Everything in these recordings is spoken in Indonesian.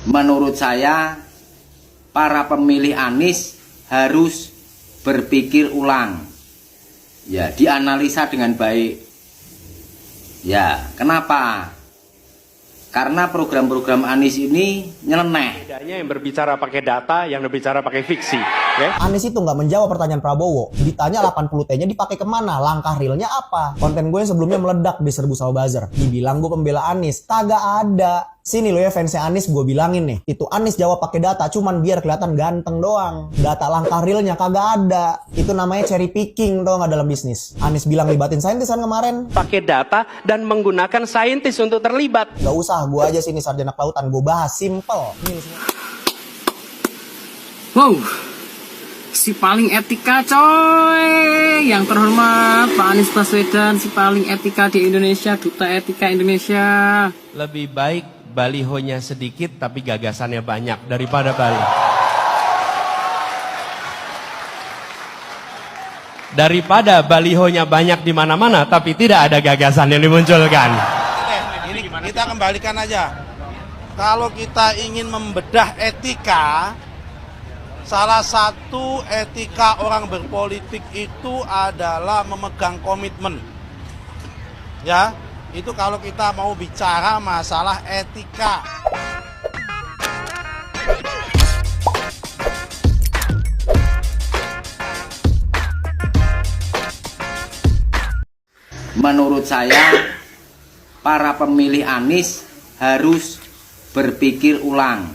Menurut saya, para pemilih Anies harus berpikir ulang. Ya, dianalisa dengan baik. Ya, kenapa? Karena program-program Anies ini nyeleneh. Bedanya yang berbicara pakai data, yang berbicara pakai fiksi. Okay? Anies itu nggak menjawab pertanyaan Prabowo. Ditanya 80T-nya dipakai kemana? Langkah realnya apa? Konten gue yang sebelumnya meledak diserbu sama buzzer. Dibilang gue pembela Anies. Kagak ada. Sini lo ya fansnya Anies, gue bilangin nih. Itu Anies jawab pakai data, cuman biar kelihatan ganteng doang. Data langkah realnya kagak ada. Itu namanya cherry picking, tau nggak, dalam bisnis. Anies bilang libatin saintis kan kemarin. Pakai data dan menggunakan saintis untuk terlibat. Gak usah, gue aja sini sarjana kelautan. Gue bahas, simple. Ini semua. Wow, si paling etika coy, yang terhormat Pak Anies Baswedan, si paling etika di Indonesia, duta etika Indonesia. Lebih baik balihonya sedikit tapi gagasannya banyak daripada bali. Daripada balihonya banyak di mana-mana tapi tidak ada gagasan yang dimunculkan. Ini kita kembalikan aja. Kalau kita ingin membedah etika, salah satu etika orang berpolitik itu adalah memegang komitmen. Ya, itu kalau kita mau bicara masalah etika. Menurut saya, para pemilih Anies harus berpikir ulang.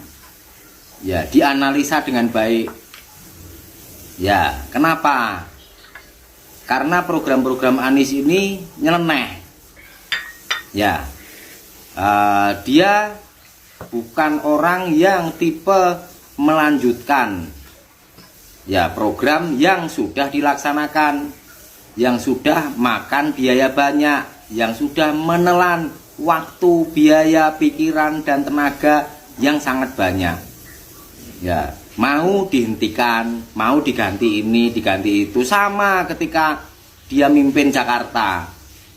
Ya, dianalisa dengan baik. Ya, kenapa? Karena program-program Anies ini nyeleneh. Ya, dia bukan orang yang tipe melanjutkan ya program yang sudah dilaksanakan, yang sudah makan biaya banyak, yang sudah menelan waktu, biaya, pikiran, dan tenaga yang sangat banyak. Ya, mau dihentikan, mau diganti ini, diganti itu. Sama ketika dia mimpin Jakarta,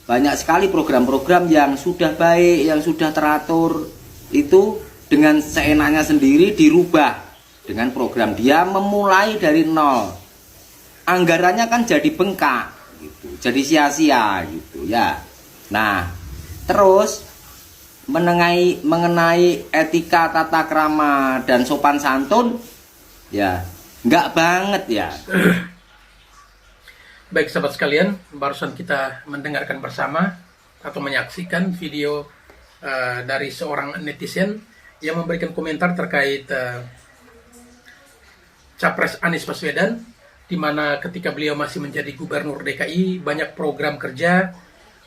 banyak sekali program-program yang sudah baik, yang sudah teratur, itu dengan seenaknya sendiri dirubah dengan program dia memulai dari nol. Anggarannya kan jadi bengkak gitu, jadi sia-sia gitu ya. Nah, terus mengenai etika, tata krama, dan sopan santun, ya nggak banget ya. Baik sahabat sekalian, barusan kita mendengarkan bersama atau menyaksikan video dari seorang netizen yang memberikan komentar terkait Capres Anies Baswedan, di mana ketika beliau masih menjadi gubernur DKI, banyak program kerja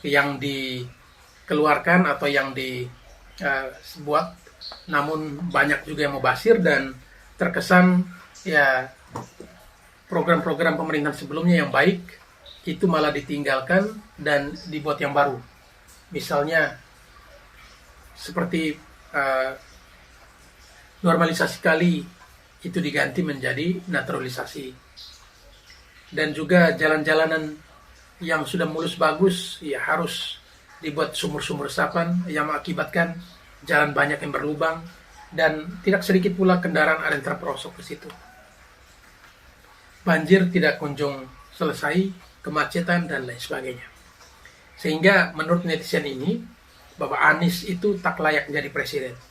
yang dikeluarkan atau yang dibuat, namun banyak juga yang mubazir dan terkesan ya program-program pemerintahan sebelumnya yang baik itu malah ditinggalkan dan dibuat yang baru. Misalnya seperti normalisasi kali itu diganti menjadi naturalisasi. Dan juga jalan-jalanan yang sudah mulus bagus ya harus dibuat sumur-sumur resapan yang mengakibatkan jalan banyak yang berlubang dan tidak sedikit pula kendaraan ada yang terperosok ke situ. Banjir tidak kunjung selesai, kemacetan dan lain sebagainya. Sehingga menurut netizen ini, Bapak Anies itu tak layak menjadi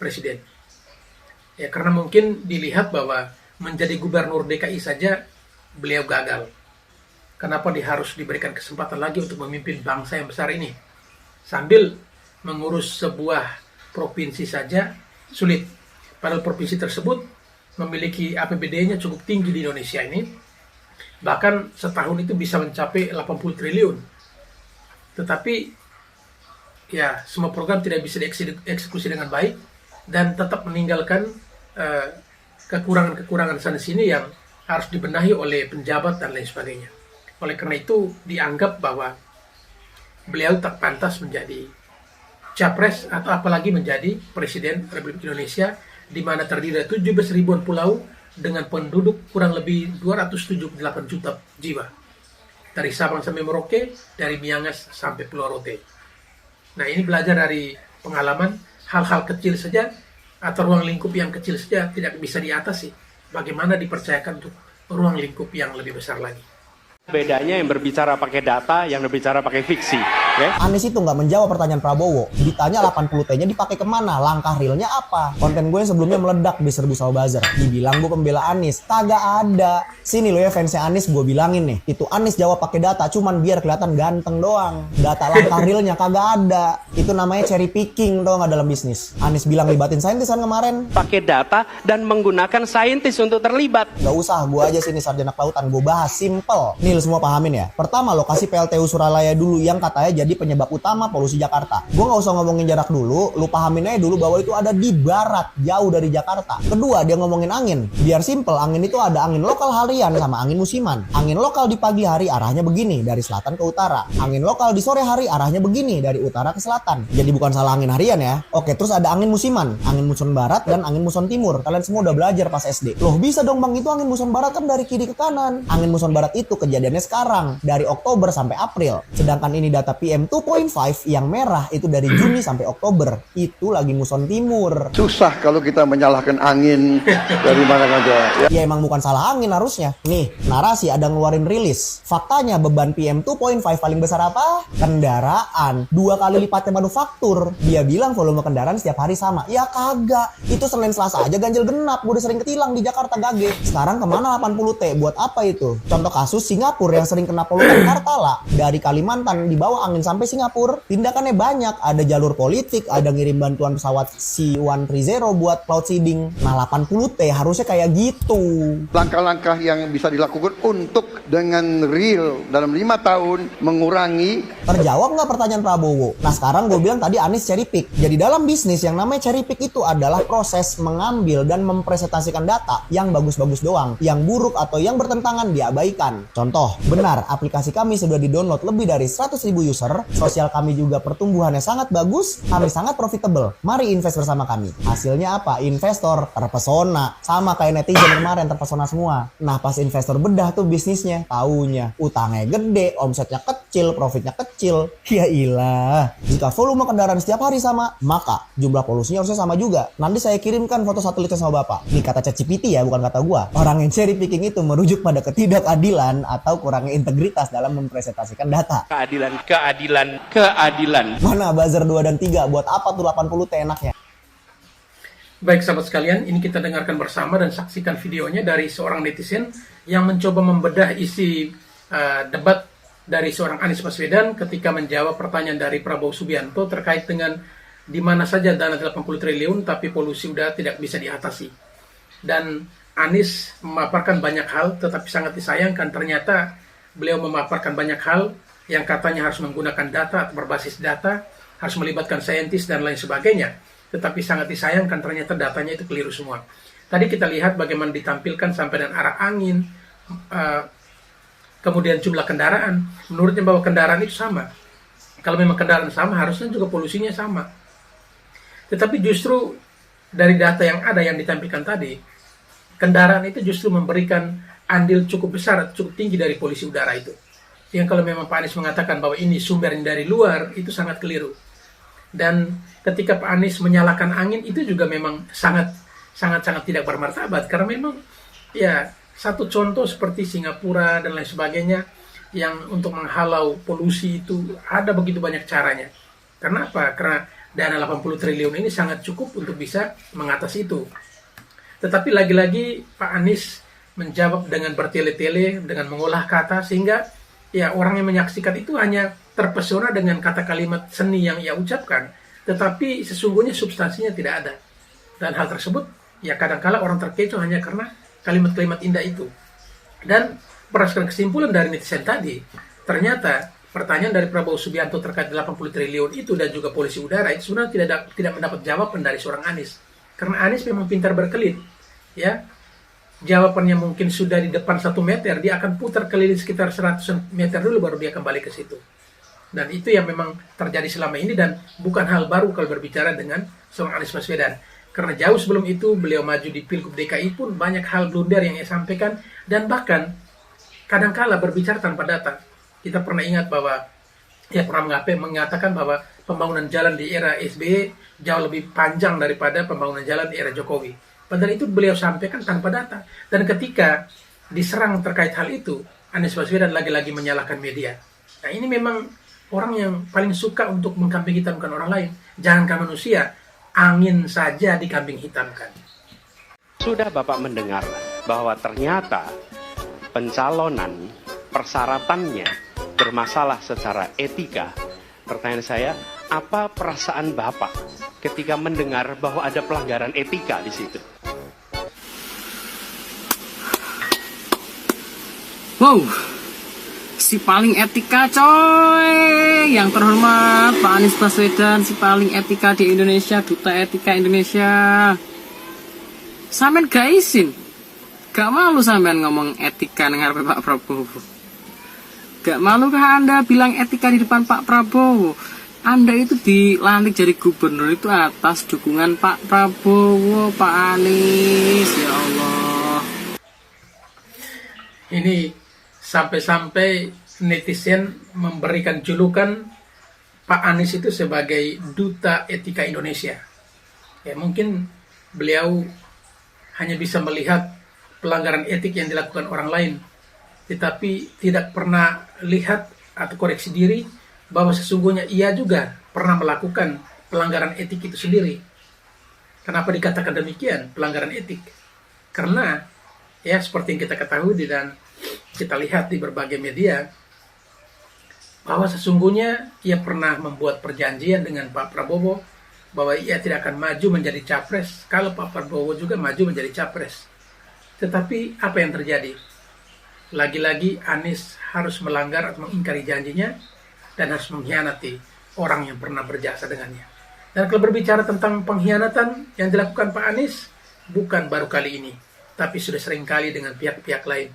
presiden. Ya, karena mungkin dilihat bahwa menjadi gubernur DKI saja beliau gagal. Kenapa dia harus diberikan kesempatan lagi untuk memimpin bangsa yang besar ini? Sambil mengurus sebuah provinsi saja sulit. Padahal provinsi tersebut memiliki APBD-nya cukup tinggi di Indonesia ini. Bahkan setahun itu bisa mencapai 80 triliun. Tetapi ya semua program tidak bisa dieksekusi dengan baik dan tetap meninggalkan kekurangan-kekurangan sana-sini yang harus dibenahi oleh penjabat dan lain sebagainya. Oleh karena itu dianggap bahwa beliau tak pantas menjadi capres atau apalagi menjadi presiden Republik Indonesia, di mana terdiri dari 17 ribuan pulau dengan penduduk kurang lebih 278 juta jiwa. Dari Sabang sampai Merauke, dari Miangas sampai Pulau Rote. Nah, ini belajar dari pengalaman, hal-hal kecil saja atau ruang lingkup yang kecil saja tidak bisa diatasi, bagaimana dipercayakan untuk ruang lingkup yang lebih besar lagi. Bedanya yang berbicara pakai data, yang berbicara pakai fiksi. Oke? Anies itu nggak menjawab pertanyaan Prabowo. Ditanya 80T-nya dipakai kemana? Langkah realnya apa? Konten gue yang sebelumnya meledak diserbu sama buzzer. Dibilang gue pembela Anies. Kagak ada. Sini lo ya fansnya Anies, gue bilangin nih. Itu Anies jawab pakai data, cuman biar kelihatan ganteng doang. Data langkah realnya kagak ada. Itu namanya cherry picking tau nggak dalam bisnis. Anies bilang libatin saintis kan kemarin. Pakai data dan menggunakan saintis untuk terlibat. Gak usah, gue aja sini sarjana kelautan. Gue bahas simple. Nih lo semua pahamin ya. Pertama lokasi PLTU Suralaya dulu yang katanya jadi penyebab utama polusi Jakarta. Gue gak usah ngomongin jarak dulu, lu pahamin aja dulu bahwa itu ada di barat, jauh dari Jakarta. Kedua, dia ngomongin angin. Biar simple, angin itu ada angin lokal harian sama angin musiman. Angin lokal di pagi hari arahnya begini, dari selatan ke utara. Angin lokal di sore hari arahnya begini, dari utara ke selatan. Jadi bukan salah angin harian ya. Oke, terus ada angin musiman, angin muson barat dan angin muson timur. Kalian semua udah belajar pas SD. Loh bisa dong bang, itu angin muson barat kan dari kiri ke kanan. Angin muson barat itu kejadiannya sekarang, dari Oktober sampai April. Sedangkan ini data PM 2.5 yang merah itu dari Juni sampai Oktober. Itu lagi muson timur. Susah kalau kita menyalahkan angin dari mana saja. Ya emang bukan salah angin harusnya. Nih, narasi ada ngeluarin rilis. Faktanya beban PM 2.5 paling besar apa? Kendaraan. 2 kali lipatnya manufaktur. Dia bilang volume kendaraan setiap hari sama. Ya kagak. Itu Senin Selasa aja ganjil genap. Gue udah sering ketilang di Jakarta gage. Sekarang kemana 80T? Buat apa itu? Contoh kasus Singapura yang sering kena polutan Kartala. Dari Kalimantan dibawa angin sampai Singapura. Tindakannya banyak. Ada jalur politik, ada ngirim bantuan pesawat C-130 buat cloud seeding. Nah 80T harusnya kayak gitu. Langkah-langkah yang bisa dilakukan untuk dengan real dalam 5 tahun mengurangi. Terjawab nggak pertanyaan Prabowo? Nah sekarang gue bilang tadi Anies cherry pick. Jadi dalam bisnis yang namanya cherry pick itu adalah proses mengambil dan mempresentasikan data yang bagus-bagus doang. Yang buruk atau yang bertentangan diabaikan. Contoh, benar aplikasi kami sudah di-download lebih dari 100.000 user. Sosial kami juga pertumbuhannya sangat bagus. Kami sangat profitable. Mari invest bersama kami. Hasilnya apa? Investor terpesona. Sama kayak netizen kemarin terpesona semua. Nah pas investor bedah tuh bisnisnya. Taunya utangnya gede, omsetnya kecil, profitnya kecil. Ya ilah. Jika volume kendaraan setiap hari sama, maka jumlah polusinya harusnya sama juga. Nanti saya kirimkan foto satelitnya sama Bapak. Ini kata ChatGPT ya, bukan kata gua. Orang yang cherry picking itu merujuk pada ketidakadilan atau kurangnya integritas dalam mempresentasikan data. Keadilan. Mana buzzer 2 dan 3? Buat apa tuh 80T enaknya? Baik sahabat sekalian, ini kita dengarkan bersama dan saksikan videonya dari seorang netizen yang mencoba membedah isi debat dari seorang Anies Baswedan ketika menjawab pertanyaan dari Prabowo Subianto terkait dengan di mana saja dana 80 triliun tapi polusi udara tidak bisa diatasi. Dan Anies memaparkan banyak hal, tetapi sangat disayangkan ternyata beliau memaparkan banyak hal yang katanya harus menggunakan data atau berbasis data, harus melibatkan saintis dan lain sebagainya. Tetapi sangat disayangkan ternyata datanya itu keliru semua. Tadi kita lihat bagaimana ditampilkan sampai dengan arah angin, kemudian jumlah kendaraan. Menurutnya bahwa kendaraan itu sama. Kalau memang kendaraan sama, harusnya juga polusinya sama. Tetapi justru dari data yang ada yang ditampilkan tadi, kendaraan itu justru memberikan andil cukup besar, cukup tinggi dari polusi udara itu. Yang kalau memang Pak Anies mengatakan bahwa ini sumbernya dari luar, itu sangat keliru. Dan ketika Pak Anies menyalakan angin, itu juga memang sangat tidak bermartabat. Karena memang ya satu contoh seperti Singapura dan lain sebagainya, yang untuk menghalau polusi itu ada begitu banyak caranya. Karena apa? Karena dana 80 triliun ini sangat cukup untuk bisa mengatasi itu. Tetapi lagi-lagi Pak Anies menjawab dengan bertele-tele, dengan mengolah kata, sehingga ya orang yang menyaksikan itu hanya terpesona dengan kata kalimat seni yang ia ucapkan, tetapi sesungguhnya substansinya tidak ada. Dan hal tersebut ya kadangkala orang terkecoh hanya karena kalimat-kalimat indah itu. Dan berdasarkan kesimpulan dari netizen tadi, ternyata pertanyaan dari Prabowo Subianto terkait 80 triliun itu dan juga polusi udara itu sebenarnya tidak mendapat jawaban dari seorang Anies. Karena Anies memang pintar berkelit, ya. Jawabannya mungkin sudah di depan 1 meter, dia akan putar keliling sekitar 100 meter dulu baru dia kembali ke situ. Dan itu yang memang terjadi selama ini dan bukan hal baru kalau berbicara dengan seorang Anies Baswedan. Karena jauh sebelum itu beliau maju di Pilgub DKI pun banyak hal blunder yang ia sampaikan dan bahkan kadangkala berbicara tanpa data. Kita pernah ingat bahwa ia pernah mengatakan bahwa pembangunan jalan di era SBY jauh lebih panjang daripada pembangunan jalan di era Jokowi. Padahal itu beliau sampaikan tanpa data. Dan ketika diserang terkait hal itu, Anies Baswedan lagi-lagi menyalahkan media. Nah ini memang orang yang paling suka untuk mengkambing hitamkan orang lain. Jangankan manusia, angin saja dikambing hitamkan. Sudah Bapak mendengar bahwa ternyata pencalonan persyaratannya bermasalah secara etika. Pertanyaan saya, apa perasaan Bapak ketika mendengar bahwa ada pelanggaran etika di situ? Wow, si paling etika coy, yang terhormat Pak Anies Baswedan, si paling etika di Indonesia, duta etika Indonesia. Sampean gak izin, gak malu sampean ngomong etika dengan Pak Prabowo. Gak malukah Anda bilang etika di depan Pak Prabowo? Anda itu dilantik jadi gubernur itu atas dukungan Pak Prabowo, Pak Anies, ya Allah. Ini sampai-sampai netizen memberikan julukan Pak Anies itu sebagai duta etika Indonesia. Ya mungkin beliau hanya bisa melihat pelanggaran etik yang dilakukan orang lain, tetapi tidak pernah lihat atau koreksi diri bahwa sesungguhnya ia juga pernah melakukan pelanggaran etik itu sendiri. Kenapa dikatakan demikian, pelanggaran etik? Karena ya seperti yang kita ketahui dan kita lihat di berbagai media, bahwa sesungguhnya ia pernah membuat perjanjian dengan Pak Prabowo bahwa ia tidak akan maju menjadi capres kalau Pak Prabowo juga maju menjadi capres. Tetapi apa yang terjadi? Lagi-lagi Anies harus melanggar atau mengingkari janjinya dan harus mengkhianati orang yang pernah berjasa dengannya. Dan kalau berbicara tentang pengkhianatan yang dilakukan Pak Anies, bukan baru kali ini, tapi sudah sering kali dengan pihak-pihak lain.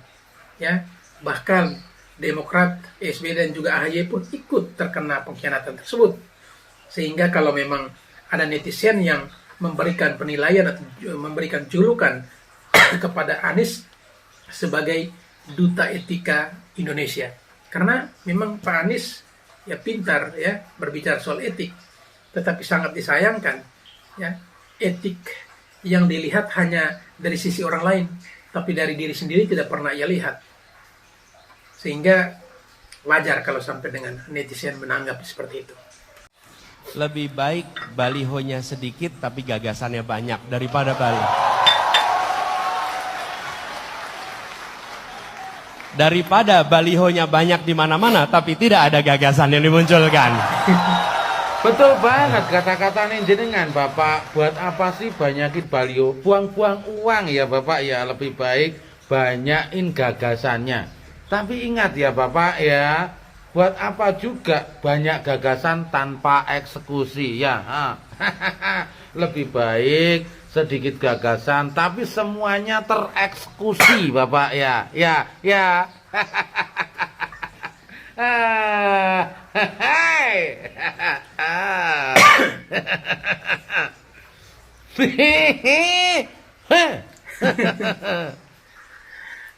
Ya, bahkan Demokrat, SBY dan juga AHY pun ikut terkena pengkhianatan tersebut. Sehingga kalau memang ada netizen yang memberikan penilaian atau memberikan julukan kepada Anies sebagai duta etika Indonesia, karena memang Pak Anies ya pintar ya berbicara soal etik, tetapi sangat disayangkan ya etik yang dilihat hanya dari sisi orang lain, tapi dari diri sendiri tidak pernah ia lihat. Sehingga wajar kalau sampai dengan netizen menanggapi seperti itu. Lebih baik balihonya sedikit tapi gagasannya banyak daripada balihonya banyak di mana-mana tapi tidak ada gagasan yang dimunculkan. Betul banget kata-kata jenengan Bapak. Buat apa sih banyakin baliho? Buang-buang uang ya Bapak ya. Lebih baik banyakin gagasannya. Tapi ingat ya Bapak ya, buat apa juga banyak gagasan tanpa eksekusi ya. Lebih baik sedikit gagasan tapi semuanya tereksekusi Bapak ya. Ya.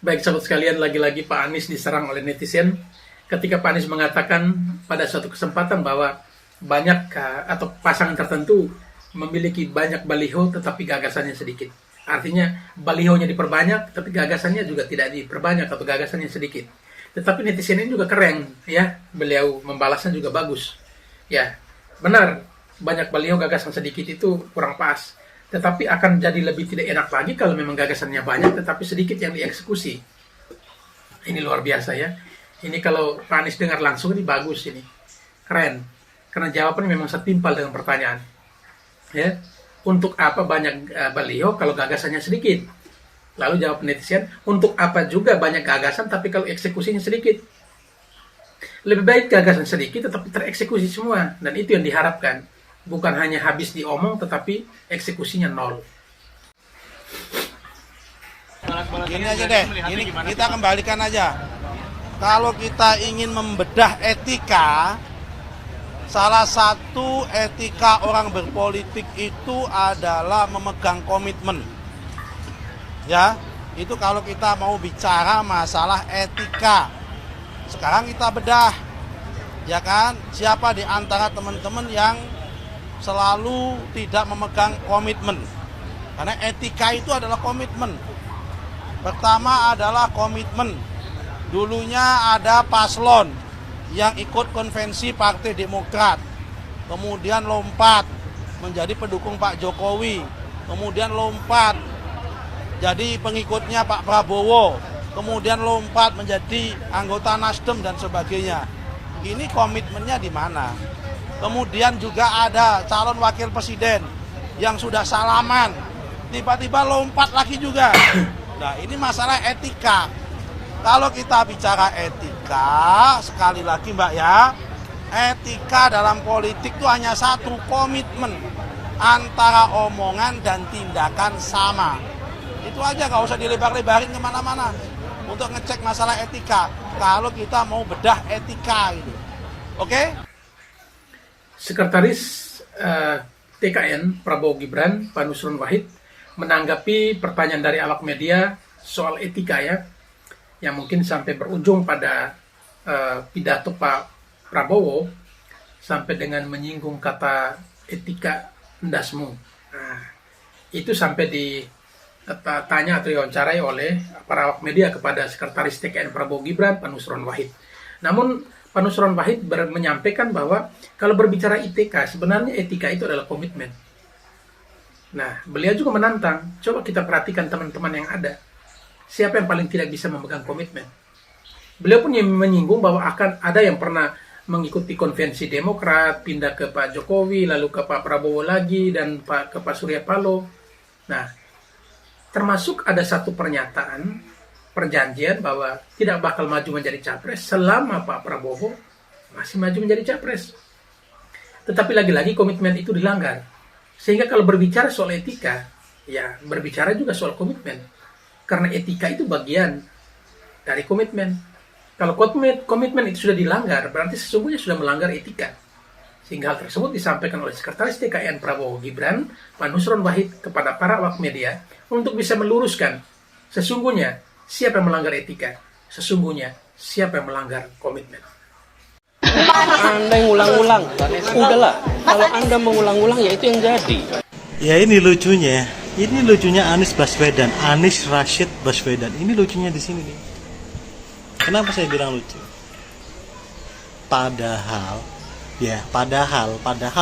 Baik sahabat sekalian, lagi-lagi Pak Anies diserang oleh netizen ketika Pak Anies mengatakan pada suatu kesempatan bahwa banyak atau pasangan tertentu memiliki banyak baliho tetapi gagasannya sedikit. Artinya balihonya diperbanyak tapi gagasannya juga tidak diperbanyak atau gagasannya sedikit. Tetapi netizen ini juga keren ya, beliau membalasnya juga bagus. Ya, benar, banyak baliho gagasan sedikit itu kurang pas. Tetapi akan jadi lebih tidak enak lagi kalau memang gagasannya banyak tetapi sedikit yang dieksekusi. Ini luar biasa ya. Ini kalau Pak Anies dengar langsung ini bagus ini. Keren. Karena jawabannya memang setimpal dengan pertanyaan. Ya. Untuk apa banyak baliho kalau gagasannya sedikit? Lalu jawab netizen, untuk apa juga banyak gagasan tapi kalau eksekusinya sedikit? Lebih baik gagasan sedikit tetapi tereksekusi semua. Dan itu yang diharapkan. Bukan hanya habis diomong tetapi eksekusinya nol. Ini aja deh, ini kita kembalikan aja. Kalau kita ingin membedah etika, salah satu etika orang berpolitik itu adalah memegang komitmen. Ya, itu kalau kita mau bicara masalah etika. Sekarang kita bedah. Ya kan? Siapa di antara teman-teman yang selalu tidak memegang komitmen? Karena etika itu adalah komitmen. Pertama adalah komitmen. Dulunya ada paslon yang ikut konvensi Partai Demokrat, kemudian lompat menjadi pendukung Pak Jokowi, kemudian lompat jadi pengikutnya Pak Prabowo, kemudian lompat menjadi anggota Nasdem dan sebagainya. Ini komitmennya di mana? Kemudian juga ada calon wakil presiden yang sudah salaman, tiba-tiba lompat lagi juga. Nah, ini masalah etika. Kalau kita bicara etika, sekali lagi Mbak ya, etika dalam politik itu hanya satu, komitmen antara omongan dan tindakan sama. Itu aja, nggak usah dilebar-lebarin kemana-mana untuk ngecek masalah etika. Kalau kita mau bedah etika gitu, oke? Sekretaris TKN Prabowo Gibran, Pak Nusron Wahid, menanggapi pertanyaan dari awak media soal etika ya, yang mungkin sampai berujung pada pidato Pak Prabowo sampai dengan menyinggung kata etika ndasmu. Nah, itu sampai ditanya atau diwawancarai oleh para awak media kepada Sekretaris TKN Prabowo Gibran, Pak Nusron Wahid. Namun Pak Nusron Wahid menyampaikan bahwa kalau berbicara etika, sebenarnya etika itu adalah komitmen. Nah, beliau juga menantang, coba kita perhatikan teman-teman yang ada. Siapa yang paling tidak bisa memegang komitmen? Beliau pun menyinggung bahwa akan ada yang pernah mengikuti konvensi Demokrat, pindah ke Pak Jokowi, lalu ke Pak Prabowo lagi, dan ke Pak Surya Paloh. Nah, termasuk ada satu pernyataan, perjanjian bahwa tidak bakal maju menjadi capres selama Pak Prabowo masih maju menjadi capres. Tetapi lagi-lagi komitmen itu dilanggar. Sehingga kalau berbicara soal etika, ya berbicara juga soal komitmen. Karena etika itu bagian dari komitmen. Kalau komitmen itu sudah dilanggar, berarti sesungguhnya sudah melanggar etika. Sehingga hal tersebut disampaikan oleh Sekretaris TKN Prabowo Gibran, Pak Nusron Wahid, kepada para awak media untuk bisa meluruskan sesungguhnya siapa yang melanggar etika, sesungguhnya siapa yang melanggar komitmen. Anda yang ulang-ulang, udahlah. Kalau Anda mengulang-ulang, ya itu yang jadi. Ya ini lucunya. Ini lucunya Anies Baswedan, Anies Rashid Baswedan. Ini lucunya di sini nih. Kenapa saya bilang lucu? Padahal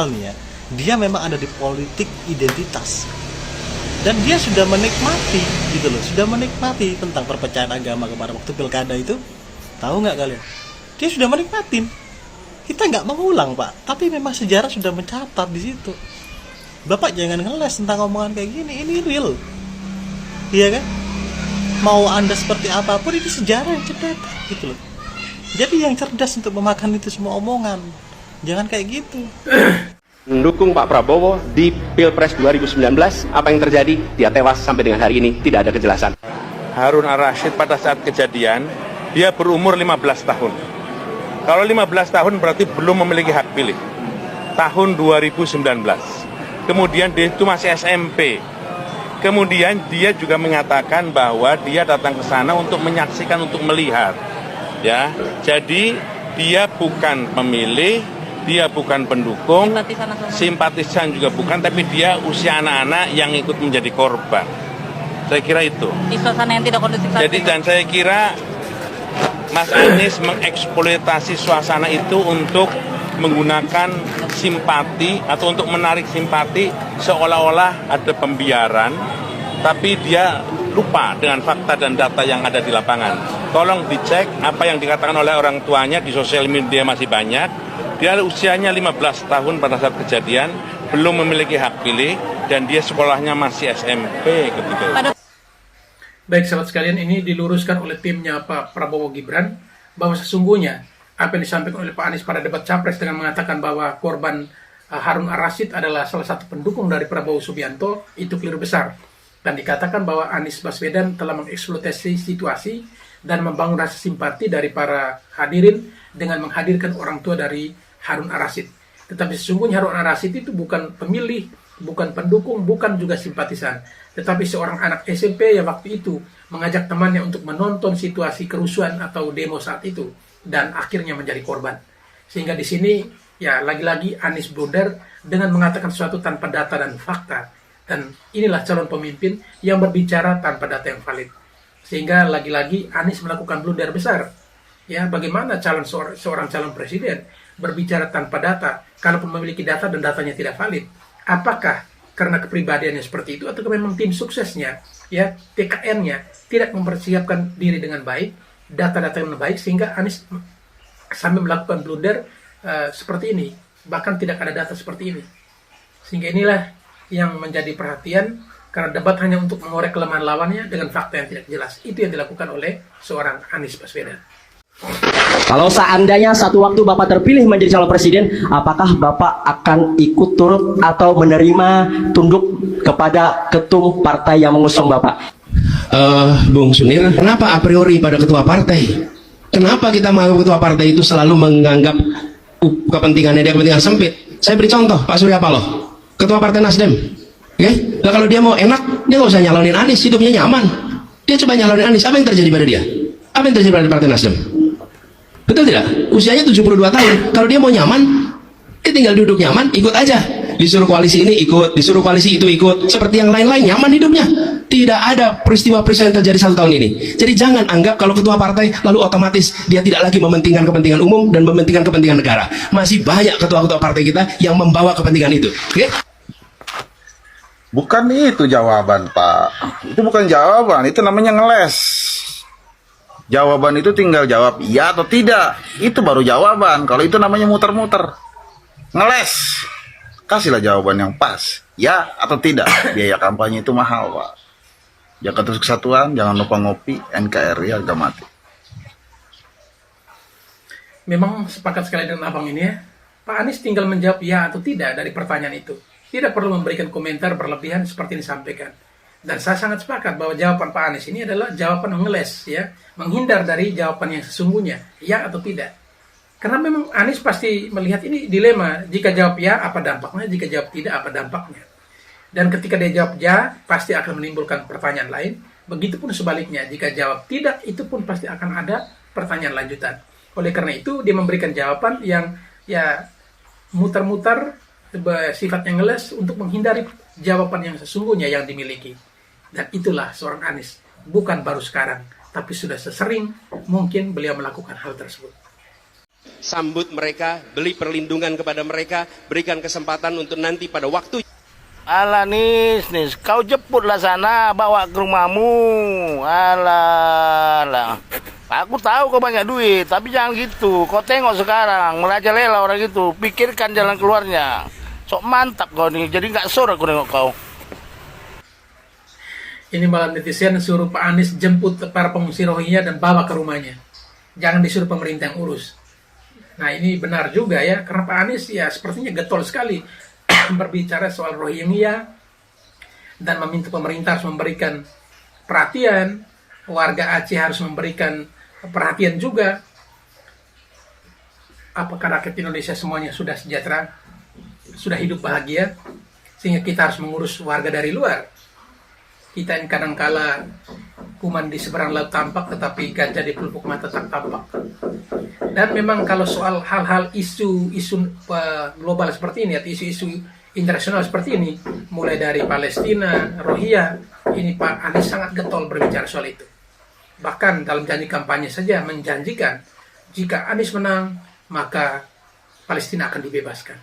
nih ya, dia memang ada di politik identitas. Dan dia sudah menikmati gitu loh, sudah menikmati tentang perpecahan agama kemarin waktu pilkada itu. Tahu nggak kalian? Dia sudah menikmatin. Kita nggak mengulang Pak, tapi memang sejarah sudah mencatat di situ. Bapak jangan ngeles tentang omongan kayak gini, ini real. Iya kan? Mau Anda seperti apapun, itu sejarah yang cetak gitu loh. Jadi yang cerdas untuk memakan itu semua omongan. Jangan kayak gitu. Mendukung Pak Prabowo di Pilpres 2019, apa yang terjadi? Dia tewas sampai dengan hari ini, tidak ada kejelasan. Harun Ar-Rasyid pada saat kejadian, dia berumur 15 tahun. Kalau 15 tahun berarti belum memiliki hak pilih. Tahun 2019. Kemudian dia itu masih SMP. Kemudian dia juga mengatakan bahwa dia datang ke sana untuk menyaksikan, untuk melihat. Ya, jadi dia bukan pemilih, dia bukan pendukung, simpatisan juga bukan, tapi dia usia anak-anak yang ikut menjadi korban. Saya kira itu. Di suasana yang tidak kondusif. Jadi dan saya kira Mas Anies mengeksploitasi suasana itu untuk menggunakan simpati atau untuk menarik simpati seolah-olah ada pembiaran, tapi dia lupa dengan fakta dan data yang ada di lapangan. Tolong dicek apa yang dikatakan oleh orang tuanya di sosial media masih banyak. Dia usianya 15 tahun pada saat kejadian, belum memiliki hak pilih, dan dia sekolahnya masih SMP ketika itu. Baik sahabat sekalian, ini diluruskan oleh timnya Pak Prabowo Gibran bahwa sesungguhnya apa yang disampaikan oleh Pak Anies pada debat Capres dengan mengatakan bahwa korban Harun Ar-Rasyid adalah salah satu pendukung dari Prabowo Subianto, itu keliru besar. Dan dikatakan bahwa Anies Baswedan telah mengeksploitasi situasi dan membangun rasa simpati dari para hadirin dengan menghadirkan orang tua dari Harun Ar-Rasyid. Tetapi sesungguhnya Harun Ar-Rasyid itu bukan pemilih, bukan pendukung, bukan juga simpatisan. Tetapi seorang anak SMP yang waktu itu mengajak temannya untuk menonton situasi kerusuhan atau demo saat itu. Dan akhirnya menjadi korban. Sehingga di sini ya lagi-lagi Anies blunder dengan mengatakan sesuatu tanpa data dan fakta. Dan inilah calon pemimpin yang berbicara tanpa data yang valid. Sehingga lagi-lagi Anies melakukan blunder besar. Ya, bagaimana seorang calon presiden berbicara tanpa data, kalaupun memiliki data dan datanya tidak valid? Apakah karena kepribadiannya seperti itu, atau memang tim suksesnya, ya TKN-nya tidak mempersiapkan diri dengan baik, data-data dengan baik, sehingga Anies sampai melakukan blunder seperti ini, bahkan tidak ada data seperti ini. Sehingga inilah yang menjadi perhatian, karena debat hanya untuk mengorek kelemahan lawannya dengan fakta yang tidak jelas. Itu yang dilakukan oleh seorang Anies Baswedan. Kalau seandainya satu waktu Bapak terpilih menjadi calon presiden, apakah Bapak akan ikut turut atau menerima tunduk kepada ketum partai yang mengusung Bapak? Bung Sunir, kenapa a priori pada ketua partai? Kenapa kita menganggap ketua partai itu selalu menganggap kepentingannya dia kepentingan sempit? Saya beri contoh, Pak Surya Paloh, ketua partai Nasdem. Okay? Nah, kalau dia mau enak, dia nggak usah nyalonin Anies, hidupnya nyaman. Dia coba nyalonin Anies, apa yang terjadi pada dia? Apa yang terjadi pada partai Nasdem? Betul tidak? Usianya 72 tahun. Kalau dia mau nyaman, dia tinggal duduk nyaman, ikut aja. Disuruh koalisi ini ikut, disuruh koalisi itu ikut. Seperti yang lain-lain, nyaman hidupnya. Tidak ada peristiwa-peristiwa yang terjadi 1 tahun ini. Jadi jangan anggap kalau ketua partai lalu otomatis dia tidak lagi mementingkan kepentingan umum dan mementingkan kepentingan negara. Masih banyak ketua-ketua partai kita yang membawa kepentingan itu. Oke? Bukan itu jawaban, Pak. Itu bukan jawaban, itu namanya ngeles. Jawaban itu tinggal jawab iya atau tidak. Itu baru jawaban. Kalau itu namanya muter-muter. Ngeles. Kasihlah jawaban yang pas. Ya atau tidak. Biaya kampanye itu mahal, Pak. Jaga terus kesatuan, jangan lupa ngopi, NKRI harga mati. Memang sepakat sekali dengan abang ini ya. Pak Anies tinggal menjawab ya atau tidak dari pertanyaan itu. Tidak perlu memberikan komentar berlebihan seperti yang disampaikan. Dan saya sangat sepakat bahwa jawaban Pak Anies ini adalah jawaban ngeles, ya, menghindar dari jawaban yang sesungguhnya, ya atau tidak. Karena memang Anies pasti melihat ini dilema, jika jawab ya apa dampaknya, jika jawab tidak apa dampaknya. Dan ketika dia jawab ya, pasti akan menimbulkan pertanyaan lain. Begitupun sebaliknya, jika jawab tidak, itu pun pasti akan ada pertanyaan lanjutan. Oleh karena itu, dia memberikan jawaban yang ya muter-muter, sifatnya ngeles untuk menghindari jawaban yang sesungguhnya yang dimiliki. Dan itulah seorang Anies, bukan baru sekarang, tapi sudah sesering mungkin beliau melakukan hal tersebut. Sambut mereka, beli perlindungan kepada mereka, berikan kesempatan untuk nanti pada waktu. Alah Nis, kau jemputlah sana, bawa ke rumahmu. Alah. Aku tahu kau banyak duit, tapi jangan gitu. Kau tengok sekarang, merajalela orang itu, pikirkan jalan keluarnya. Sok mantap kau nih, jadi nggak sore aku nengok kau. Ini malah netizen suruh Pak Anies jemput para pengungsi Rohingya dan bawa ke rumahnya. Jangan disuruh pemerintah yang urus. Nah ini benar juga ya, karena Pak Anies ya sepertinya getol sekali berbicara soal Rohingya dan meminta pemerintah harus memberikan perhatian, warga Aceh harus memberikan perhatian juga. Apakah rakyat Indonesia semuanya sudah sejahtera, sudah hidup bahagia, sehingga kita harus mengurus warga dari luar? Kita yang kadangkala kuman di seberang laut tampak, tetapi gajah di pelupuk mata tak tampak. Dan memang kalau soal hal-hal isu global seperti ini, atau isu-isu internasional seperti ini, mulai dari Palestina, Rohingya, ini Pak Anies sangat getol berbicara soal itu. Bahkan dalam janji kampanye saja menjanjikan, jika Anies menang, maka Palestina akan dibebaskan.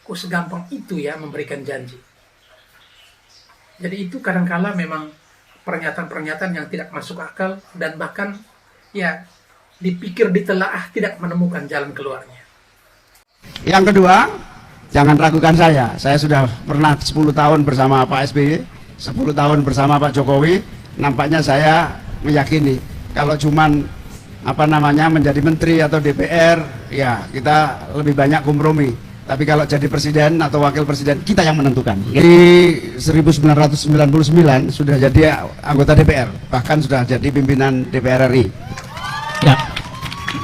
Kok segampang itu ya memberikan janji? Jadi itu kadangkala memang pernyataan-pernyataan yang tidak masuk akal dan bahkan ya dipikir ditelaah tidak menemukan jalan keluarnya. Yang kedua, jangan ragukan saya. Saya sudah pernah 10 tahun bersama Pak SBY, 10 tahun bersama Pak Jokowi. Nampaknya saya meyakini kalau cuman menjadi menteri atau DPR, ya kita lebih banyak kompromi. Tapi kalau jadi presiden atau wakil presiden, kita yang menentukan. Di 1999 sudah jadi anggota DPR, bahkan sudah jadi pimpinan DPR RI. Ya.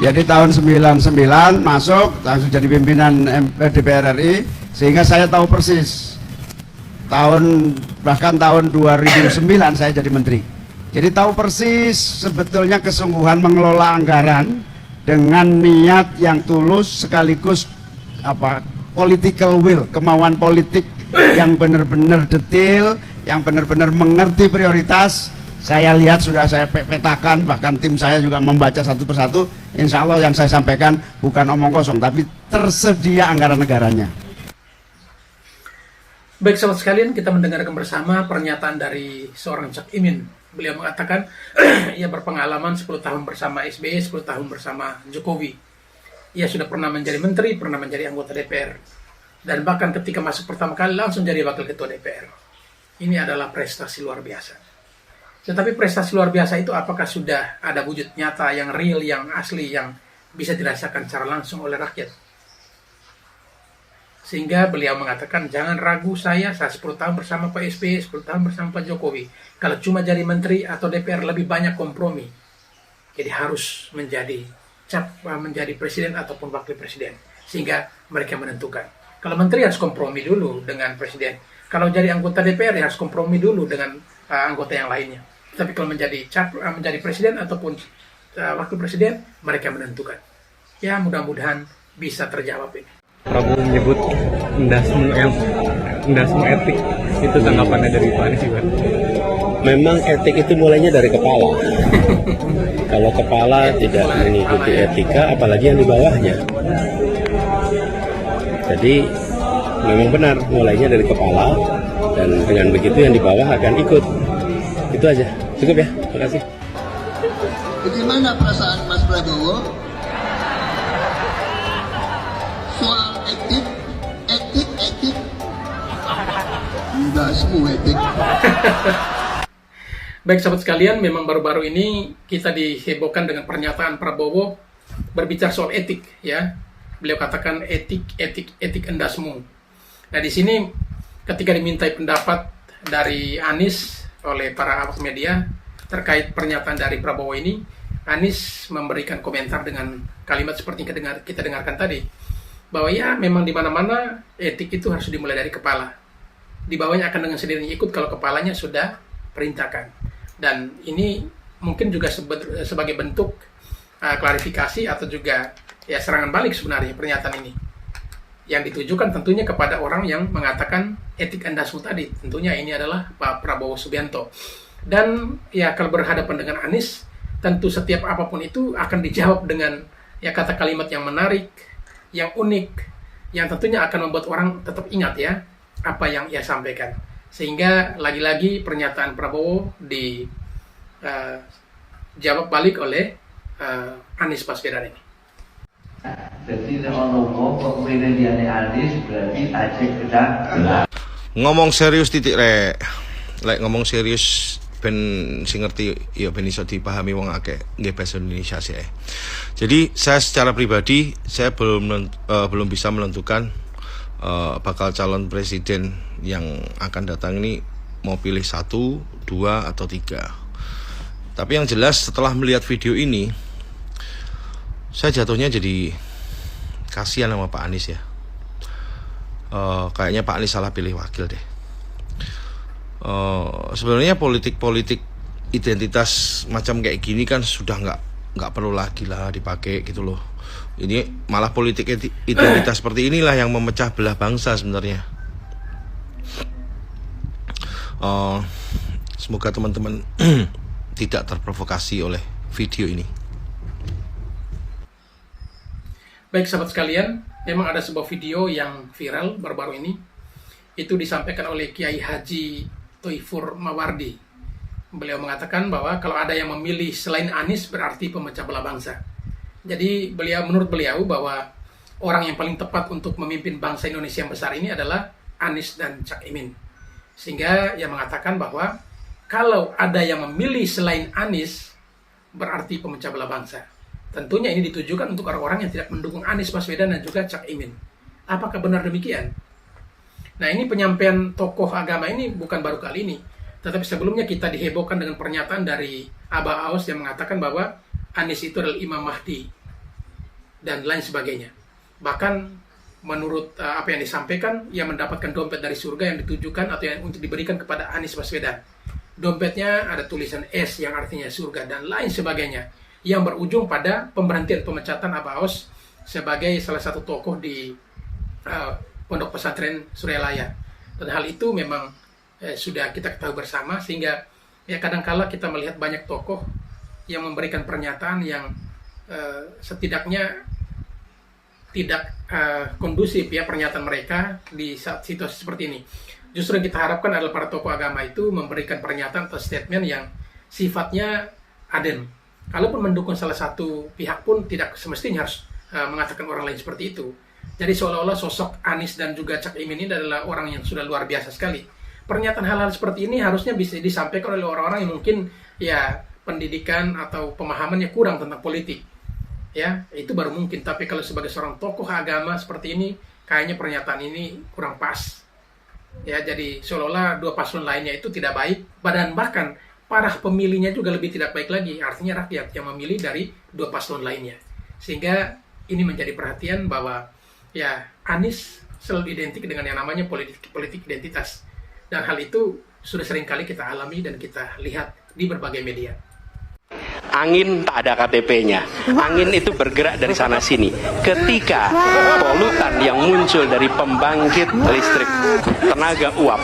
Jadi tahun 99 masuk, langsung jadi pimpinan DPR RI, sehingga saya tahu persis. Bahkan tahun 2009 saya jadi menteri. Jadi tahu persis sebetulnya kesungguhan mengelola anggaran dengan niat yang tulus sekaligus political will, kemauan politik yang benar-benar detail, yang benar-benar mengerti prioritas. Saya lihat sudah saya petakan, bahkan tim saya juga membaca satu persatu. Insya Allah yang saya sampaikan bukan omong kosong, tapi tersedia anggaran negaranya. Baik sahabat sekalian, kita mendengarkan bersama pernyataan dari seorang Cak Imin. Beliau mengatakan ia berpengalaman 10 tahun bersama SBY, 10 tahun bersama Jokowi. Ia sudah pernah menjadi menteri, pernah menjadi anggota DPR. Dan bahkan ketika masuk pertama kali langsung jadi wakil ketua DPR. Ini adalah prestasi luar biasa. Tetapi prestasi luar biasa itu apakah sudah ada wujud nyata yang real, yang asli, yang bisa dirasakan secara langsung oleh rakyat? Sehingga beliau mengatakan, jangan ragu saya 10 tahun bersama Pak SBY, 10 tahun bersama Pak Jokowi. Kalau cuma jadi menteri atau DPR lebih banyak kompromi. Jadi harus menjadi presiden ataupun wakil presiden. Sehingga mereka menentukan. Kalau menteri harus kompromi dulu dengan presiden. Kalau jadi anggota DPR harus kompromi dulu dengan anggota yang lainnya. Tapi kalau menjadi presiden ataupun wakil presiden, mereka menentukan. Ya, mudah-mudahan bisa terjawab ini. Prabowo menyebut endasmu etik. Itu tanggapannya dari Pak Anies juga. Memang etik itu mulainya dari kepala. Kalau kepala tidak mengikuti etika, apalagi yang di bawahnya. Jadi memang benar mulainya dari kepala, dan dengan begitu yang di bawah akan ikut. Itu aja. Cukup ya, terima kasih. Bagaimana perasaan Mas Prabowo soal etik? Enggak semua etik. Baik sahabat sekalian, memang baru-baru ini kita dihebohkan dengan pernyataan Prabowo berbicara soal etik, ya. Beliau katakan etik endasmu. Nah di sini ketika dimintai pendapat dari Anies oleh para awak media terkait pernyataan dari Prabowo ini, Anies memberikan komentar dengan kalimat seperti yang kita dengarkan tadi, bahwa ya memang di mana-mana etik itu harus dimulai dari kepala. Di bawahnya akan dengan sendirinya ikut kalau kepalanya sudah perintahkan. Dan ini mungkin juga sebagai bentuk klarifikasi atau juga ya serangan balik sebenarnya pernyataan ini. Yang ditujukan tentunya kepada orang yang mengatakan etik endasmu tadi. Tentunya ini adalah Pak Prabowo Subianto. Dan ya kalau berhadapan dengan Anies, tentu setiap apapun itu akan dijawab dengan ya kata kalimat yang menarik, yang unik, yang tentunya akan membuat orang tetap ingat ya apa yang ia sampaikan. Sehingga lagi-lagi pernyataan Prabowo dijawab balik oleh Anies Baswedan ini. Jadi ono pemilihan Anies berarti Aceh kedah gelap. Ngomong serius titik rek. Lek ngomong serius ben sing ngerti ya ben iso dipahami wong akeh nggih bahasa Indonesia sih. Jadi saya secara pribadi saya belum bisa menentukan bakal calon presiden yang akan datang ini mau pilih 1, 2 atau 3. Tapi yang jelas setelah melihat video ini saya jatuhnya jadi kasihan sama Pak Anies ya. Kayaknya Pak Anies salah pilih wakil deh. Sebenarnya politik identitas macam kayak gini kan sudah nggak perlu lagi lah dipakai gitu loh. Ini malah politik identitas seperti inilah yang memecah belah bangsa sebenarnya. Semoga teman-teman tidak terprovokasi oleh video ini. Baik sahabat sekalian, memang ada sebuah video yang viral baru-baru ini. Itu disampaikan oleh Kiai Haji Thoifur Mawardi. Beliau mengatakan bahwa kalau ada yang memilih selain Anies berarti pemecah belah bangsa. Jadi menurut beliau bahwa orang yang paling tepat untuk memimpin bangsa Indonesia yang besar ini adalah Anies dan Cak Imin. Sehingga ia mengatakan bahwa kalau ada yang memilih selain Anies berarti pemecah belah bangsa. Tentunya ini ditujukan untuk orang-orang yang tidak mendukung Anies Baswedan dan juga Cak Imin. Apakah benar demikian? Nah ini penyampaian tokoh agama ini bukan baru kali ini. Tetapi sebelumnya kita dihebohkan dengan pernyataan dari Abah Aus yang mengatakan bahwa Anies itu adalah Imam Mahdi dan lain sebagainya. Bahkan menurut apa yang disampaikan, ia mendapatkan dompet dari surga yang ditujukan atau yang untuk diberikan kepada Anies Baswedan. Dompetnya ada tulisan S yang artinya surga dan lain sebagainya. yang berujung pada pemberhentian pemecatan Abah Aos sebagai salah satu tokoh di Pondok Pesantren Suryalaya. Dan hal itu memang sudah kita ketahui bersama, sehingga ya kadangkala kita melihat banyak tokoh yang memberikan pernyataan yang setidaknya tidak kondusif ya pernyataan mereka di saat situasi seperti ini. Justru yang kita harapkan adalah para tokoh agama itu memberikan pernyataan atau statement yang sifatnya adem. Kalaupun mendukung salah satu pihak pun tidak semestinya harus mengatakan orang lain seperti itu. Jadi seolah-olah sosok Anies dan juga Cak Imin ini adalah orang yang sudah luar biasa sekali. Pernyataan hal-hal seperti ini harusnya bisa disampaikan oleh orang-orang yang mungkin ya pendidikan atau pemahamannya kurang tentang politik. Ya, itu baru mungkin. Tapi kalau sebagai seorang tokoh agama seperti ini, kayaknya pernyataan ini kurang pas. Ya, jadi seolah-olah dua paslon lainnya itu tidak baik, dan bahkan para pemilihnya juga lebih tidak baik lagi. Artinya rakyat yang memilih dari dua paslon lainnya. Sehingga ini menjadi perhatian bahwa ya Anies selalu identik dengan yang namanya politik identitas. Dan hal itu sudah sering kali kita alami dan kita lihat di berbagai media. Angin tak ada KTP-nya. Angin itu bergerak dari sana sini. Ketika polutan yang muncul dari pembangkit listrik tenaga uap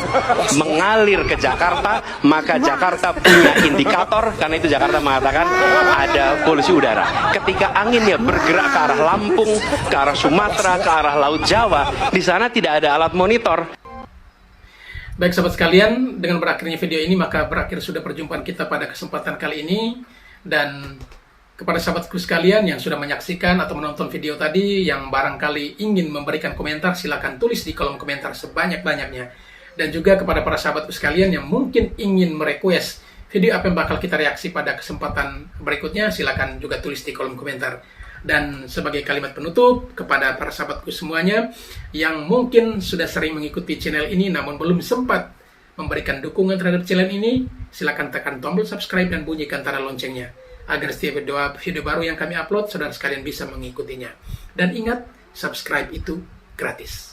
mengalir ke Jakarta, maka Jakarta punya indikator, karena itu Jakarta mengatakan ada polusi udara. Ketika anginnya bergerak ke arah Lampung, ke arah Sumatera, ke arah Laut Jawa, di sana tidak ada alat monitor. Baik sahabat sekalian, dengan berakhirnya video ini maka berakhir sudah perjumpaan kita pada kesempatan kali ini. Dan kepada sahabatku sekalian yang sudah menyaksikan atau menonton video tadi, yang barangkali ingin memberikan komentar, silakan tulis di kolom komentar sebanyak-banyaknya. Dan juga kepada para sahabatku sekalian yang mungkin ingin merequest video apa yang bakal kita reaksi pada kesempatan berikutnya, silakan juga tulis di kolom komentar. Dan sebagai kalimat penutup kepada para sahabatku semuanya yang mungkin sudah sering mengikuti channel ini namun belum sempat memberikan dukungan terhadap channel ini, silakan tekan tombol subscribe dan bunyikan tanda loncengnya agar setiap video baru yang kami upload saudara sekalian bisa mengikutinya. Dan ingat, subscribe itu gratis.